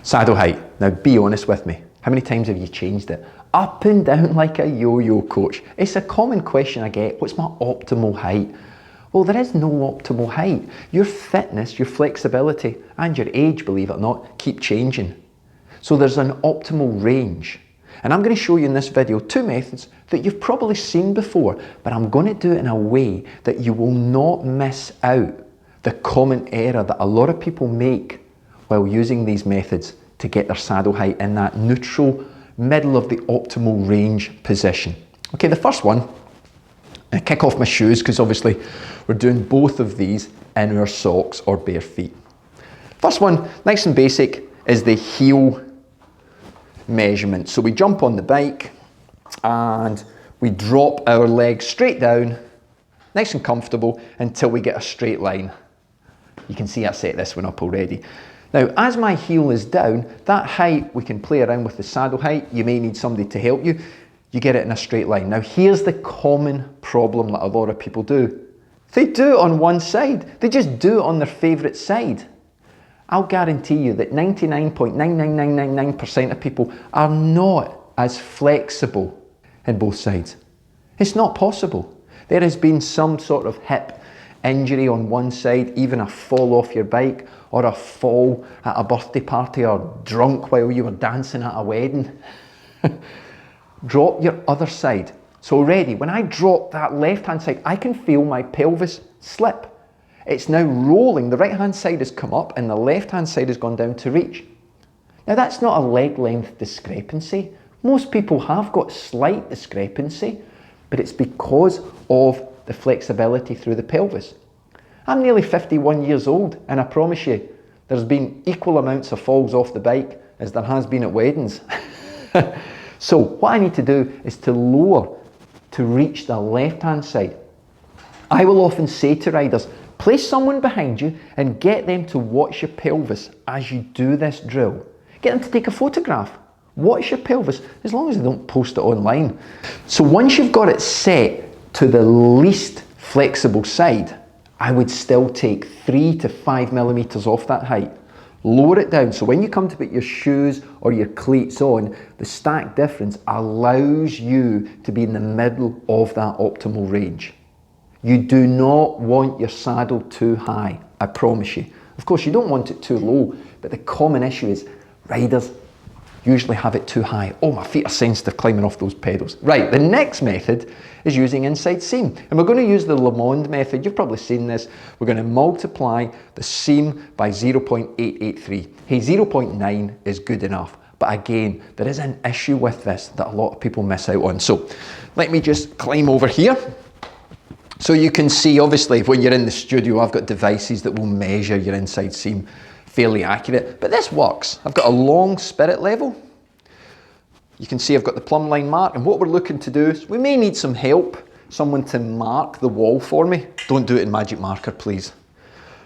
Saddle height. Now be honest with me. How many times have you changed it? Up and down like a yo-yo, coach. It's a common question I get. What's my optimal height? Well, there is no optimal height. Your fitness, your flexibility, and your age, believe it or not, keep changing. So there's an optimal range. And I'm going to show you in this video 2 methods that you've probably seen before, but I'm going to do it in a way that you will not miss out the common error that a lot of people make while using these methods to get their saddle height in that neutral, middle of the optimal range position. Okay, the first one, I kick off my shoes because obviously we're doing both of these in our socks or bare feet. First one, nice and basic, is the heel measurement. So we jump on the bike and we drop our legs straight down, nice and comfortable, until we get a straight line. You can see I set this one up already. Now, as my heel is down, that height, we can play around with the saddle height. You may need somebody to help you. You get it in a straight line. Now, here's the common problem that a lot of people do. They do it on one side. They just do it on their favourite side. I'll guarantee you that 99.99999% of people are not as flexible in both sides. It's not possible. There has been some sort of hip injury on one side, even a fall off your bike, or a fall at a birthday party, or drunk while you were dancing at a wedding. Drop your other side. So already, when I drop that left-hand side, I can feel my pelvis slip. It's now rolling. The right-hand side has come up and the left-hand side has gone down to reach. Now that's not a leg length discrepancy. Most people have got slight discrepancy, but it's because of the flexibility through the pelvis. I'm nearly 51 years old, and I promise you, there's been equal amounts of falls off the bike as there has been at weddings. So what I need to do is to lower to reach the left-hand side. I will often say to riders, place someone behind you and get them to watch your pelvis as you do this drill. Get them to take a photograph. Watch your pelvis, as long as they don't post it online. So once you've got it set to the least flexible side, I would still take 3 to 5 millimeters off that height. Lower it down, so when you come to put your shoes or your cleats on, the stack difference allows you to be in the middle of that optimal range. You do not want your saddle too high, I promise you. Of course, you don't want it too low, but the common issue is riders usually have it too high. Oh, my feet are sensitive climbing off those pedals. Right, the next method is using inside seam. And we're going to use the Lamond method. You've probably seen this. We're going to multiply the seam by 0.883. Hey, 0.9 is good enough. But again, there is an issue with this that a lot of people miss out on. So let me just climb over here. So you can see, obviously, when you're in the studio, I've got devices that will measure your inside seam fairly accurate, but this works. I've got a long spirit level. You can see I've got the plumb line mark, and what we're looking to do is we may need some help, someone to mark the wall for me. Don't do it in magic marker, please.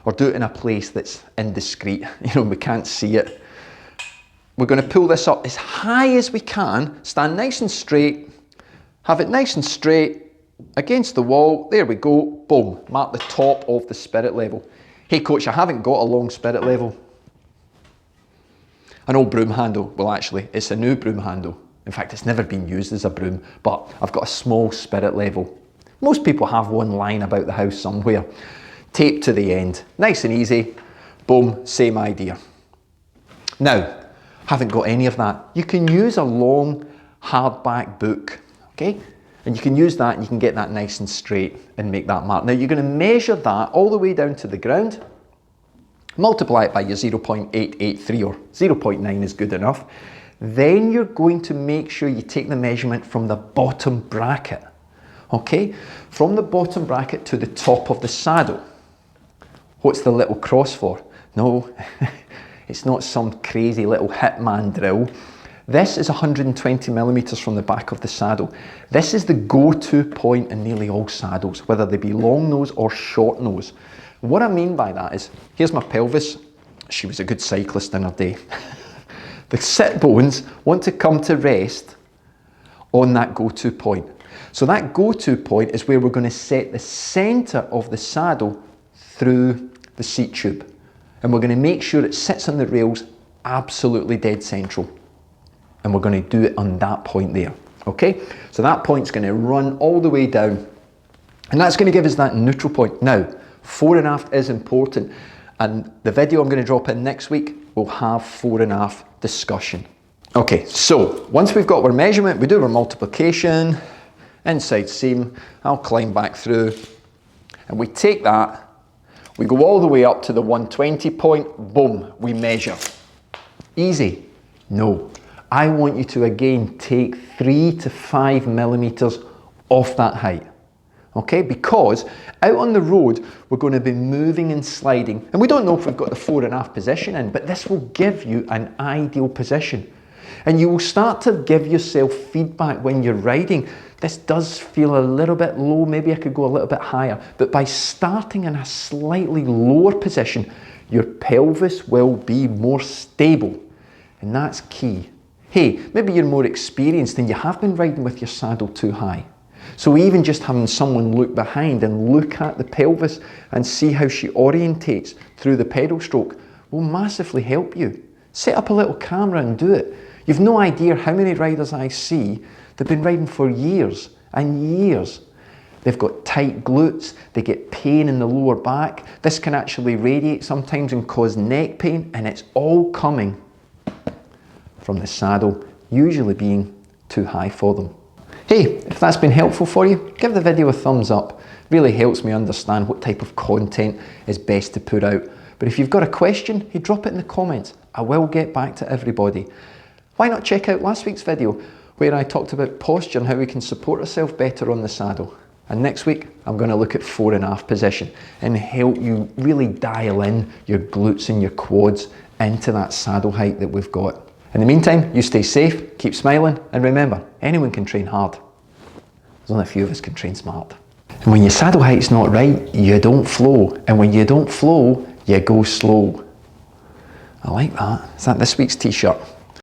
Or do it in a place that's indiscreet, we can't see it. We're going to pull this up as high as we can, stand nice and straight, have it nice and straight against the wall. There we go, boom, mark the top of the spirit level. Hey coach, I haven't got a long spirit level. An old broom handle. Well, actually, it's a new broom handle. In fact, it's never been used as a broom, but I've got a small spirit level. Most people have one lying about the house somewhere. Tape to the end. Nice and easy. Boom, same idea. Now, haven't got any of that. You can use a long hardback book, okay? And you can use that and you can get that nice and straight and make that mark. Now you're going to measure that all the way down to the ground, multiply it by your 0.883 or 0.9 is good enough. Then you're going to make sure you take the measurement from the bottom bracket, okay? From the bottom bracket to the top of the saddle. What's the little cross for? No, it's not some crazy little hitman drill. This is 120 millimeters from the back of the saddle. This is the go-to point in nearly all saddles, whether they be long nose or short nose. What I mean by that is, here's my pelvis. She was a good cyclist in her day. The sit bones want to come to rest on that go-to point. So that go-to point is where we're going to set the center of the saddle through the seat tube. And we're going to make sure it sits on the rails absolutely dead central. And we're going to do it on that point there. Okay, so that point's going to run all the way down, and that's going to give us that neutral point. Now, fore and aft is important, and the video I'm going to drop in next week will have fore and aft discussion. Okay, so once we've got our measurement, we do our multiplication, inside seam, I'll climb back through, and we take that, we go all the way up to the 120 point, boom, we measure. Easy? No. I want you to again take 3 to 5 millimeters off that height. Okay, because out on the road, we're going to be moving and sliding, and we don't know if we've got the fore and aft position in, but this will give you an ideal position. And you will start to give yourself feedback when you're riding. This does feel a little bit low, maybe I could go a little bit higher, but by starting in a slightly lower position, your pelvis will be more stable, and that's key. Hey, maybe you're more experienced and you have been riding with your saddle too high. So even just having someone look behind and look at the pelvis and see how she orientates through the pedal stroke will massively help you. Set up a little camera and do it. You've no idea how many riders I see, they've been riding for years and years. They've got tight glutes, they get pain in the lower back. This can actually radiate sometimes and cause neck pain, and it's all coming from the saddle usually being too high for them. Hey, if that's been helpful for you, give the video a thumbs up. Really helps me understand what type of content is best to put out. But if you've got a question, hey, drop it in the comments. I will get back to everybody. Why not check out last week's video where I talked about posture and how we can support ourselves better on the saddle. And next week, I'm going to look at fore and aft position and help you really dial in your glutes and your quads into that saddle height that we've got. In the meantime, you stay safe, keep smiling, and remember, anyone can train hard. There's only a few of us can train smart. And when your saddle height's not right, you don't flow. And when you don't flow, you go slow. I like that. Is that this week's t-shirt?